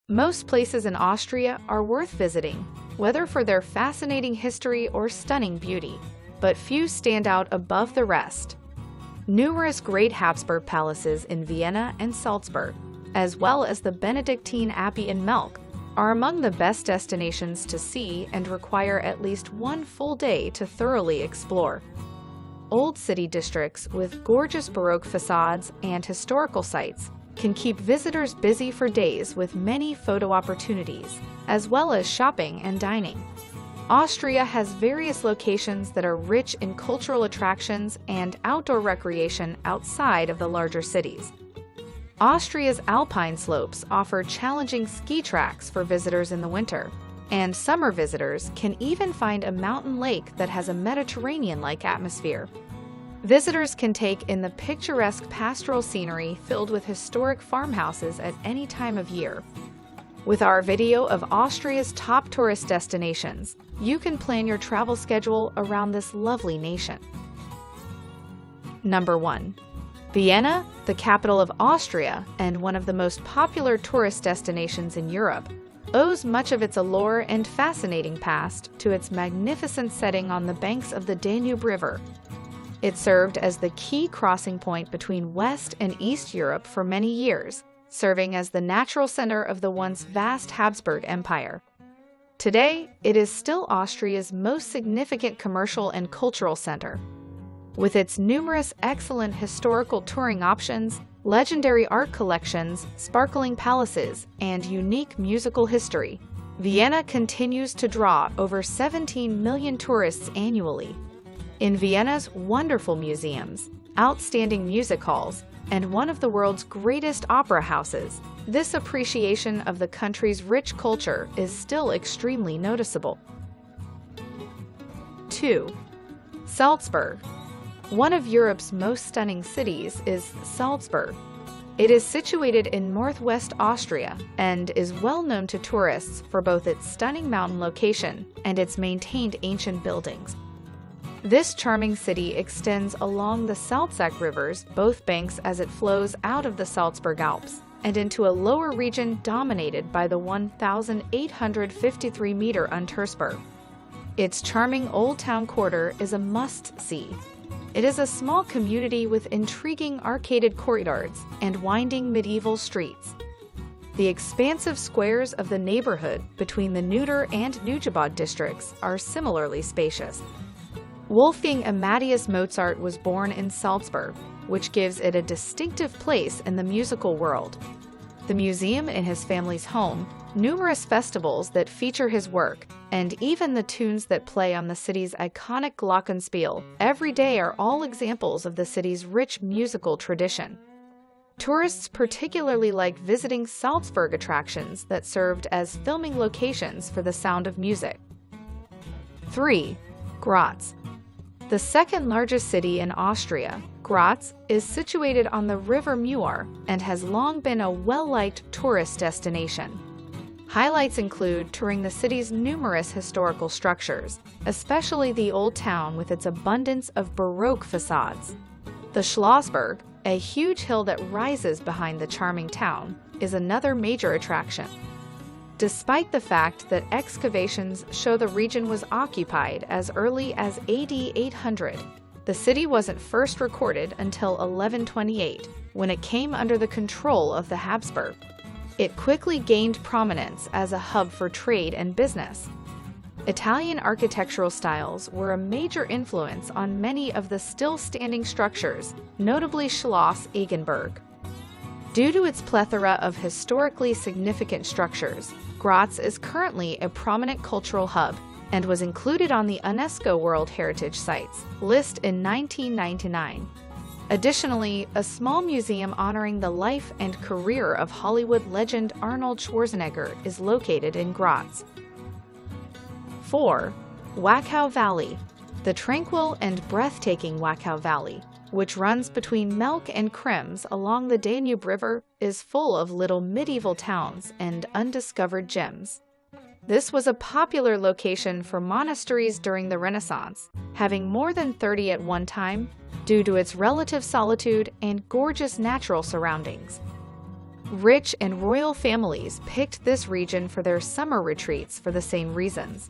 Most places in Austria are worth visiting, whether for their fascinating history or stunning beauty, but few stand out above the rest. Numerous great Habsburg palaces in Vienna and Salzburg, as well as the Benedictine Abbey in Melk, are among the best destinations to see and require at least one full day to thoroughly explore. Old city districts with gorgeous Baroque facades and historical sites can keep visitors busy for days with many photo opportunities, as well as shopping and dining. Austria has various locations that are rich in cultural attractions and outdoor recreation outside of the larger cities. Austria's alpine slopes offer challenging ski tracks for visitors in the winter, and summer visitors can even find a mountain lake that has a Mediterranean-like atmosphere. Visitors can take in the picturesque pastoral scenery filled with historic farmhouses at any time of year. With our video of Austria's top tourist destinations, you can plan your travel schedule around this lovely nation. Number 1. Vienna, the capital of Austria and one of the most popular tourist destinations in Europe, owes much of its allure and fascinating past to its magnificent setting on the banks of the Danube River. It served as the key crossing point between West and East Europe for many years, serving as the natural center of the once vast Habsburg Empire. Today, it is still Austria's most significant commercial and cultural center. With its numerous excellent historical touring options, legendary art collections, sparkling palaces, and unique musical history, Vienna continues to draw over 17 million tourists annually. In Vienna's wonderful museums, outstanding music halls, and one of the world's greatest opera houses, this appreciation of the country's rich culture is still extremely noticeable. 2. Salzburg. One of Europe's most stunning cities is Salzburg. It is situated in northwest Austria and is well known to tourists for both its stunning mountain location and its maintained ancient buildings. This charming city extends along the Salzach River's both banks as it flows out of the Salzburg Alps and into a lower region dominated by the 1,853-meter Untersberg. Its charming Old Town Quarter is a must-see. It is a small community with intriguing arcaded courtyards and winding medieval streets. The expansive squares of the neighborhood between the Neuter and Neugebauer districts are similarly spacious. Wolfgang Amadeus Mozart was born in Salzburg, which gives it a distinctive place in the musical world. The museum in his family's home, numerous festivals that feature his work, and even the tunes that play on the city's iconic glockenspiel every day are all examples of the city's rich musical tradition. Tourists particularly like visiting Salzburg attractions that served as filming locations for The Sound of Music. 3. Graz. The second largest city in Austria, Graz is situated on the River Muar and has long been a well-liked tourist destination. Highlights include touring the city's numerous historical structures, especially the Old Town with its abundance of Baroque facades. The Schlossberg, a huge hill that rises behind the charming town, is another major attraction. Despite the fact that excavations show the region was occupied as early as AD 800, the city wasn't first recorded until 1128, when it came under the control of the Habsburg. It quickly gained prominence as a hub for trade and business. Italian architectural styles were a major influence on many of the still-standing structures, notably Schloss Egenberg. Due to its plethora of historically significant structures, Graz is currently a prominent cultural hub and was included on the UNESCO World Heritage Sites list in 1999. Additionally, a small museum honoring the life and career of Hollywood legend Arnold Schwarzenegger is located in Graz. 4. Wachau Valley. The tranquil and breathtaking Wachau Valley, which runs between Melk and Krems along the Danube River, is full of little medieval towns and undiscovered gems. This was a popular location for monasteries during the Renaissance, having more than 30 at one time, due to its relative solitude and gorgeous natural surroundings. Rich and royal families picked this region for their summer retreats for the same reasons.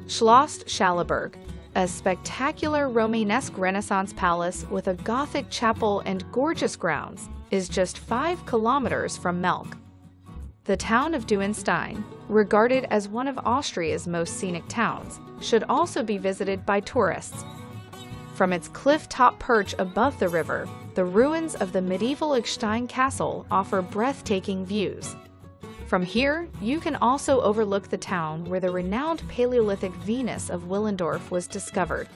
Schloss Schalleberg, a spectacular Romanesque Renaissance palace with a Gothic chapel and gorgeous grounds, is just 5 kilometers from Melk. The town of Duenstein, regarded as one of Austria's most scenic towns, should also be visited by tourists. From its cliff-top perch above the river, the ruins of the medieval Eckstein Castle offer breathtaking views. From here, you can also overlook the town where the renowned Paleolithic Venus of Willendorf was discovered.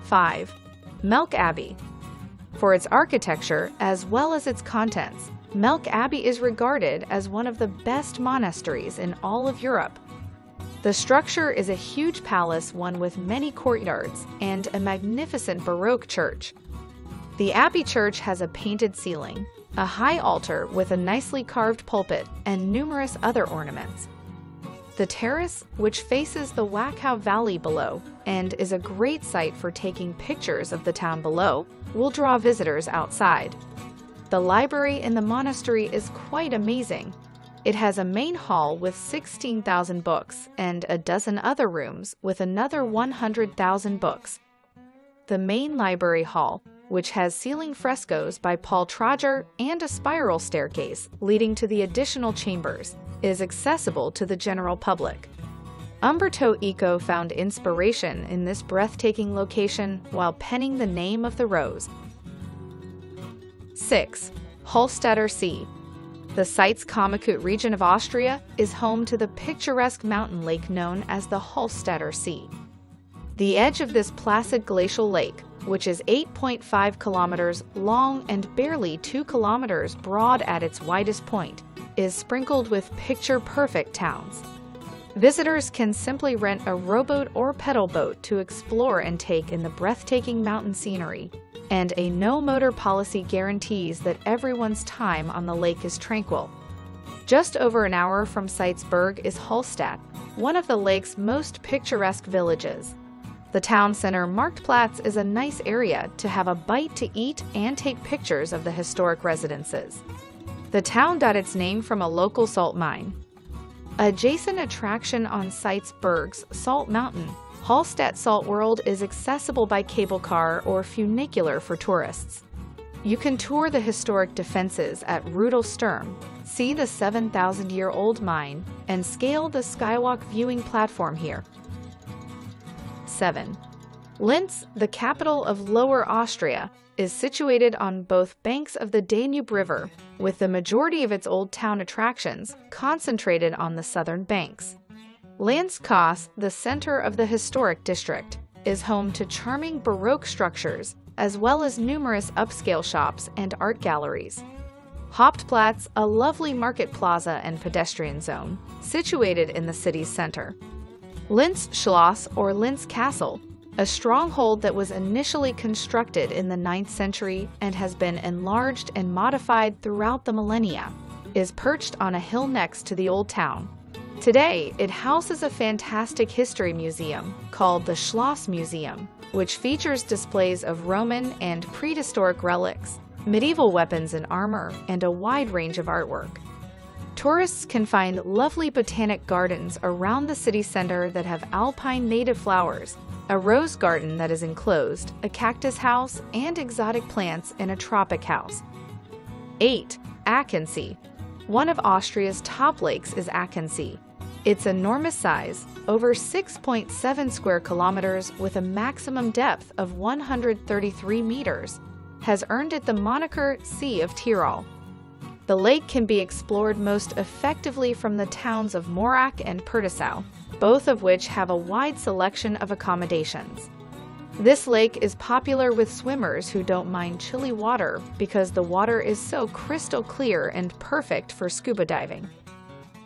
5. Melk Abbey. For its architecture as well as its contents, Melk Abbey is regarded as one of the best monasteries in all of Europe. The structure is a huge palace, one with many courtyards, and a magnificent Baroque church. The Abbey church has a painted ceiling, a high altar with a nicely carved pulpit, and numerous other ornaments. The terrace, which faces the Gaokao Valley below and is a great site for taking pictures of the town below, will draw visitors outside. The library in the monastery is quite amazing. It has a main hall with 16,000 books and a dozen other rooms with another 100,000 books. The main library hall, which has ceiling frescoes by Paul Trager and a spiral staircase leading to the additional chambers, is accessible to the general public. Umberto Eco found inspiration in this breathtaking location while penning the name of the rose. 6. Hallstatter See. The Salzkammergut region of Austria is home to the picturesque mountain lake known as the Hallstatter See. The edge of this placid glacial lake, which is 8.5 kilometers long and barely 2 kilometers broad at its widest point, is sprinkled with picture-perfect towns. Visitors can simply rent a rowboat or pedal boat to explore and take in the breathtaking mountain scenery, and a no-motor policy guarantees that everyone's time on the lake is tranquil. Just over an hour from Salzburg is Hallstatt, one of the lake's most picturesque villages. The town center Marktplatz is a nice area to have a bite to eat and take pictures of the historic residences. The town got its name from a local salt mine. Adjacent attraction on Salzburg's Salt Mountain, Hallstatt Salt World is accessible by cable car or funicular for tourists. You can tour the historic defenses at Rudelsturm, see the 7,000-year-old mine, and scale the skywalk viewing platform here. 7. Linz, the capital of Lower Austria, is situated on both banks of the Danube River, with the majority of its old town attractions concentrated on the southern banks. Linz-Koss, the center of the historic district, is home to charming Baroque structures, as well as numerous upscale shops and art galleries. Hauptplatz, a lovely market plaza and pedestrian zone, situated in the city's center. Linz Schloss or Linz Castle, a stronghold that was initially constructed in the 9th century and has been enlarged and modified throughout the millennia, is perched on a hill next to the old town. Today, it houses a fantastic history museum called the Schloss Museum, which features displays of Roman and prehistoric relics, medieval weapons and armor, and a wide range of artwork. Tourists can find lovely botanic gardens around the city center that have alpine native flowers, a rose garden that is enclosed, a cactus house, and exotic plants in a tropic house. 8. Achensee. One of Austria's top lakes is Achensee. Its enormous size, over 6.7 square kilometers with a maximum depth of 133 meters, has earned it the moniker Sea of Tyrol. The lake can be explored most effectively from the towns of Morach and Pertisau, both of which have a wide selection of accommodations. This lake is popular with swimmers who don't mind chilly water because the water is so crystal clear and perfect for scuba diving.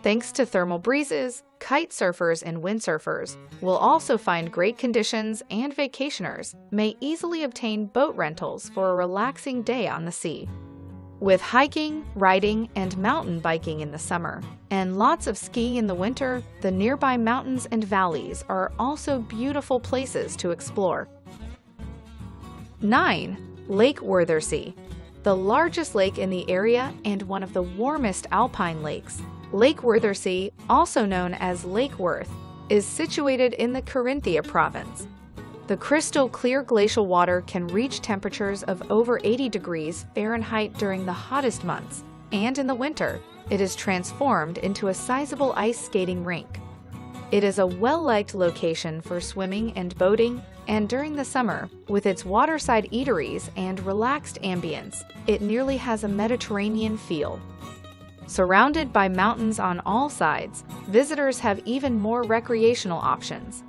Thanks to thermal breezes, kite surfers and windsurfers will also find great conditions, and vacationers may easily obtain boat rentals for a relaxing day on the sea. With hiking, riding, and mountain biking in the summer, and lots of skiing in the winter, the nearby mountains and valleys are also beautiful places to explore. 9. Lake Wörthersee. The largest lake in the area and one of the warmest alpine lakes, Lake Wörthersee, also known as Lake Worth, is situated in the Carinthia province. The crystal-clear glacial water can reach temperatures of over 80 degrees Fahrenheit during the hottest months, and in the winter, it is transformed into a sizable ice skating rink. It is a well-liked location for swimming and boating, and during the summer, with its waterside eateries and relaxed ambience, it nearly has a Mediterranean feel. Surrounded by mountains on all sides, visitors have even more recreational options.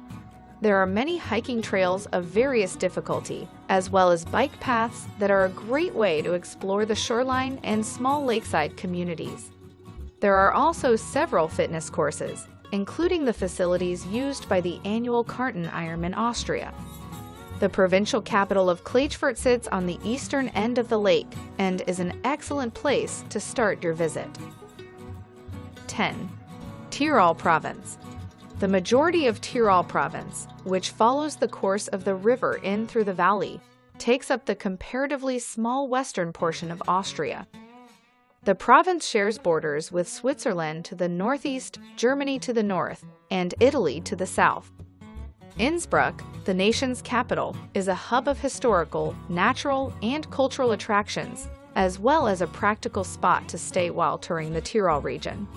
There are many hiking trails of various difficulty, as well as bike paths that are a great way to explore the shoreline and small lakeside communities. There are also several fitness courses, including the facilities used by the annual Karten Ironman Austria. The provincial capital of Klagenfurt sits on the eastern end of the lake and is an excellent place to start your visit. 10. Tyrol Province. The majority of Tyrol Province, which follows the course of the river in through the valley, takes up the comparatively small western portion of Austria. The province shares borders with Switzerland to the northeast, Germany to the north, and Italy to the south. Innsbruck, the nation's capital, is a hub of historical, natural, and cultural attractions, as well as a practical spot to stay while touring the Tyrol region.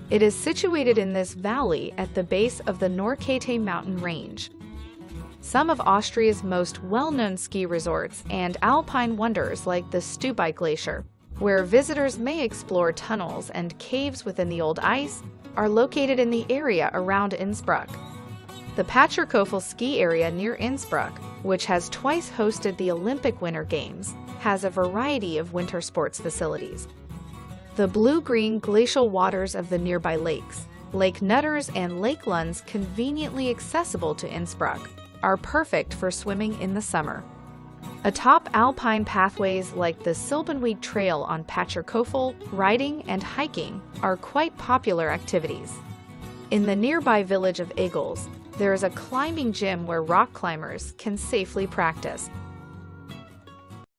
It is situated in this valley at the base of the Norrkate mountain range. Some of Austria's most well-known ski resorts and alpine wonders like the Stubai Glacier, where visitors may explore tunnels and caves within the old ice, are located in the area around Innsbruck. The Patscherkofel ski area near Innsbruck, which has twice hosted the Olympic Winter Games, has a variety of winter sports facilities. The blue-green glacial waters of the nearby lakes, Lake Nutters and Lake Lunds, conveniently accessible to Innsbruck, are perfect for swimming in the summer. Atop alpine pathways like the Silbenweg Trail on Patscherkofel, riding and hiking are quite popular activities. In the nearby village of Egels, there is a climbing gym where rock climbers can safely practice.